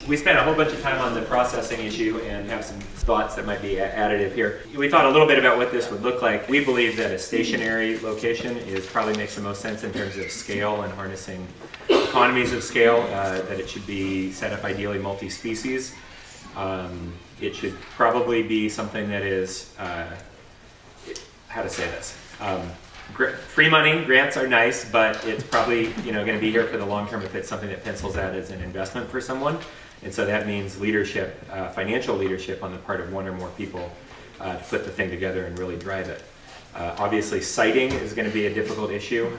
We spent a whole bunch of time on the processing issue and have some thoughts that might be additive here. We thought a little bit about what this would look like. We believe that a stationary location probably makes the most sense in terms of scale and harnessing economies of scale, that it should be set up ideally multi-species. It should probably be something that is, how to say this, free money, grants are nice, but it's probably going to be here for the long term if it's something that pencils out as an investment for someone. And so that means leadership, financial leadership on the part of one or more people to put the thing together and really drive it. Obviously, siting is going to be a difficult issue.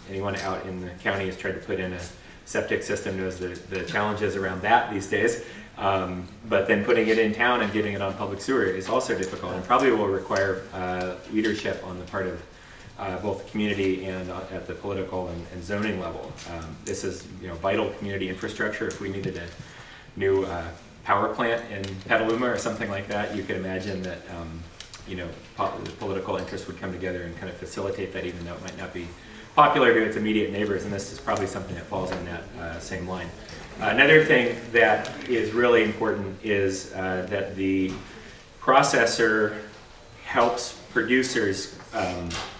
Anyone out in the county who's tried to put in a septic system knows the challenges around that these days. But then putting it in town and getting it on public sewer is also difficult and probably will require leadership on the part of both the community and at the political and zoning level. This is vital community infrastructure. If we needed a new power plant in Petaluma or something like that, you could imagine that the political interest would come together and kind of facilitate that, even though it might not be popular to its immediate neighbors, and this is probably something that falls in that same line. Another thing that is really important is that the processor helps producers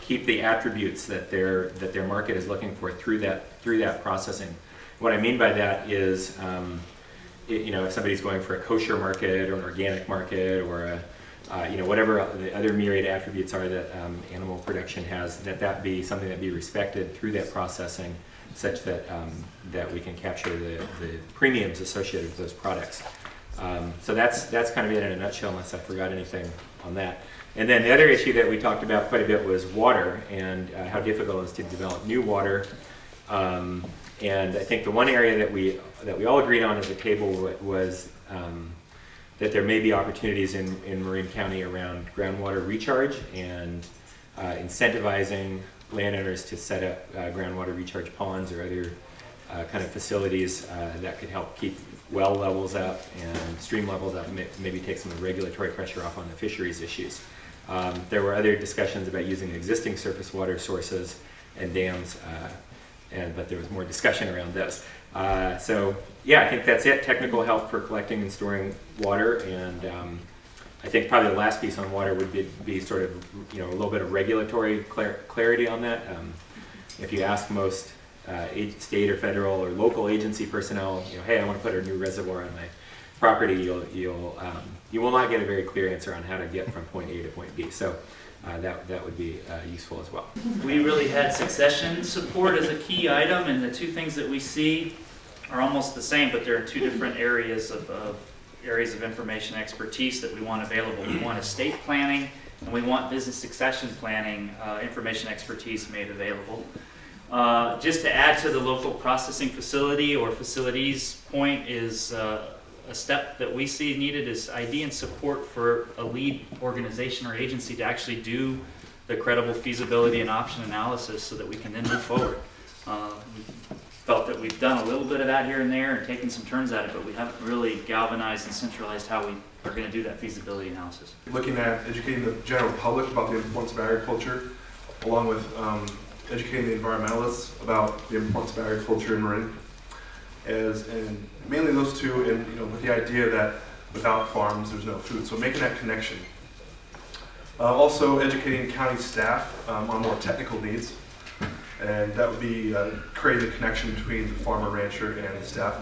keep the attributes that their market is looking for through that processing. What I mean by that is, if somebody's going for a kosher market or an organic market or a whatever the other myriad attributes are that animal production has, that be something that be respected through that processing, such that that we can capture the premiums associated with those products. So that's kind of it in a nutshell, unless I forgot anything on that. And then the other issue that we talked about quite a bit was water and how difficult it is to develop new water. And I think the one area that we all agreed on at the table was that there may be opportunities in Marin County around groundwater recharge and incentivizing landowners to set up groundwater recharge ponds or other kind of facilities that could help keep well levels up and stream levels up, maybe take some of the regulatory pressure off on the fisheries issues. There were other discussions about using existing surface water sources and dams, but there was more discussion around those. So yeah, I think that's it. Technical help for collecting and storing water, and I think probably the last piece on water would be sort of a little bit of regulatory clarity on that. If you ask most state or federal or local agency personnel, hey, I want to put a new reservoir on my property, you will not get a very clear answer on how to get from point A to point B. So that would be useful as well. We really had succession support as a key item, and the two things that we see are almost the same, but they're in two different areas of information expertise that we want available. We want estate planning, and we want business succession planning information expertise made available. Just to add to the local processing facility or facilities point is a step that we see needed is ID and support for a lead organization or agency to actually do the credible feasibility and option analysis so that we can then move forward. We felt that we've done a little bit of that here and there and taken some turns at it, but we haven't really galvanized and centralized how we are going to do that feasibility analysis. Looking at educating the general public about the importance of agriculture, along with educating the environmentalists about the importance of agriculture in Marin, and mainly those two, and with the idea that without farms there's no food. So making that connection. Also educating county staff on more technical needs, and that would be creating the connection between the farmer, rancher, and the staff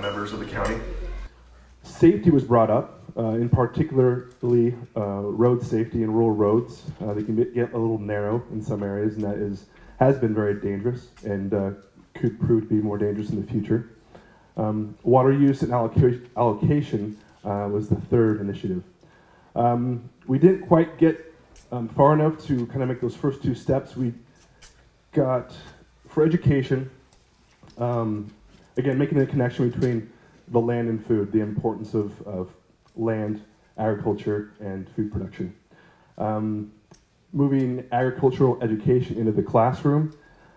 members of the county. Safety was brought up, in particularly road safety and rural roads. They can get a little narrow in some areas, and that has been very dangerous and could prove to be more dangerous in the future. Water use and allocation was the third initiative. We didn't quite get far enough to kind of make those first two steps. We got, for education, again, making the connection between the land and food, the importance of land, agriculture, and food production. Moving agricultural education into the classroom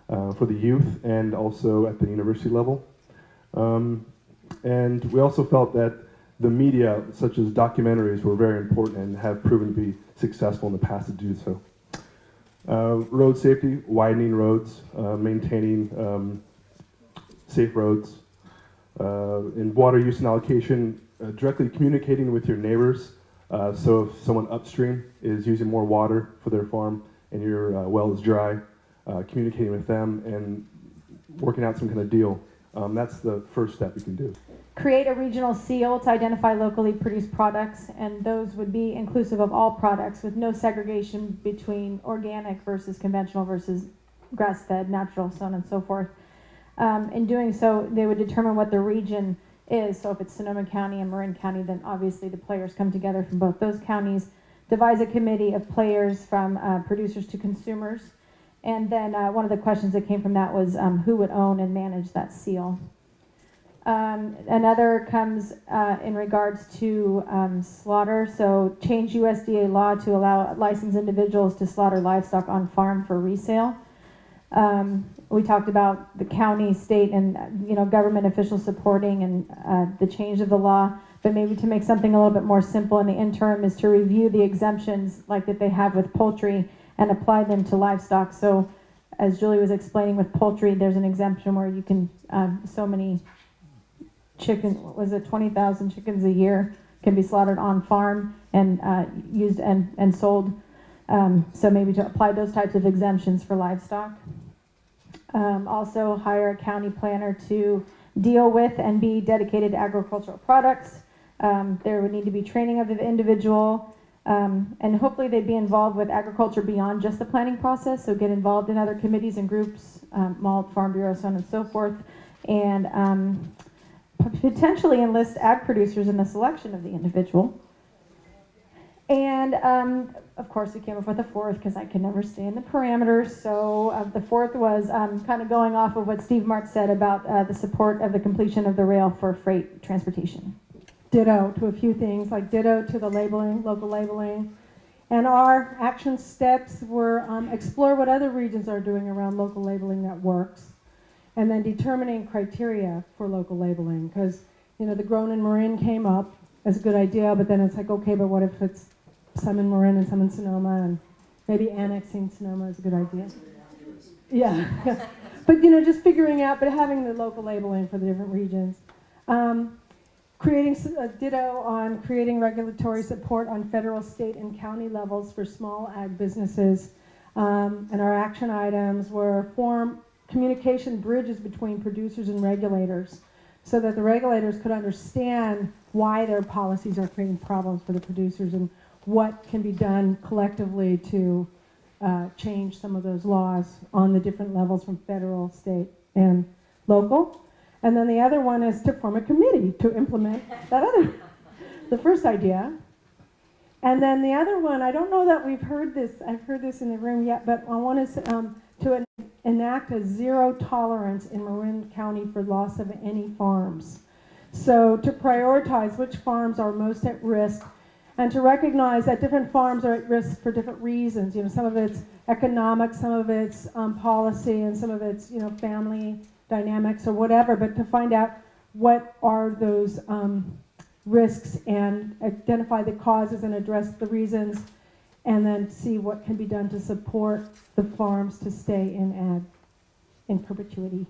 for the youth and also at the university level. And we also felt that the media, such as documentaries, were very important and have proven to be successful in the past to do so. Road safety, widening roads, maintaining safe roads, in water use and allocation, directly communicating with your neighbors. So if someone upstream is using more water for their farm and your well is dry, communicating with them and working out some kind of deal. That's the first step you can do. Create a regional seal to identify locally produced products, and those would be inclusive of all products with no segregation between organic versus conventional versus grass-fed, natural, so on and so forth. In doing so, they would determine what the region is. So if it's Sonoma County and Marin County, then obviously the players come together from both those counties, devise a committee of players from producers to consumers. And then one of the questions that came from that was who would own and manage that seal. Another comes in regards to slaughter. So change USDA law to allow licensed individuals to slaughter livestock on farm for resale. We talked about the county, state, and government officials supporting and the change of the law, but maybe to make something a little bit more simple in the interim is to review the exemptions like that they have with poultry and apply them to livestock. So as Julie was explaining with poultry, there's an exemption where you can, so many chicken, was it 20,000 chickens a year can be slaughtered on farm and used and sold. So maybe to apply those types of exemptions for livestock. Also hire a county planner to deal with and be dedicated to agricultural products. There would need to be training of the individual, and hopefully they'd be involved with agriculture beyond just the planning process, so get involved in other committees and groups, Malt, Farm Bureau, so on and so forth, and potentially enlist ag producers in the selection of the individual. And of course, we came up with a fourth because I could never stay in the parameters. So the fourth was kind of going off of what Steve Martz said about the support of the completion of the rail for freight transportation. Ditto to a few things, like ditto to the labeling, local labeling. And our action steps were explore what other regions are doing around local labeling that works. And then determining criteria for local labeling. Because, the grown in Marin came up as a good idea, but then it's like, okay, but what if it's some in Marin and some in Sonoma, and maybe annexing Sonoma is a good idea. Yeah, but just figuring out, but having the local labeling for the different regions. Creating a ditto on creating regulatory support on federal, state, and county levels for small ag businesses. And our action items were form communication bridges between producers and regulators so that the regulators could understand why their policies are creating problems for the producers and what can be done collectively to change some of those laws on the different levels from federal, state, and local. And then the other one is to form a committee to implement the first idea. And then the other one, I don't know that we've heard this, I've heard this in the room yet, but I want us to enact a zero tolerance in Marin County for loss of any farms. So to prioritize which farms are most at risk and to recognize that different farms are at risk for different reasons. Some of it's economic, some of it's policy, and some of it's, family dynamics or whatever, but to find out what are those risks and identify the causes and address the reasons, and then see what can be done to support the farms to stay in ag in perpetuity.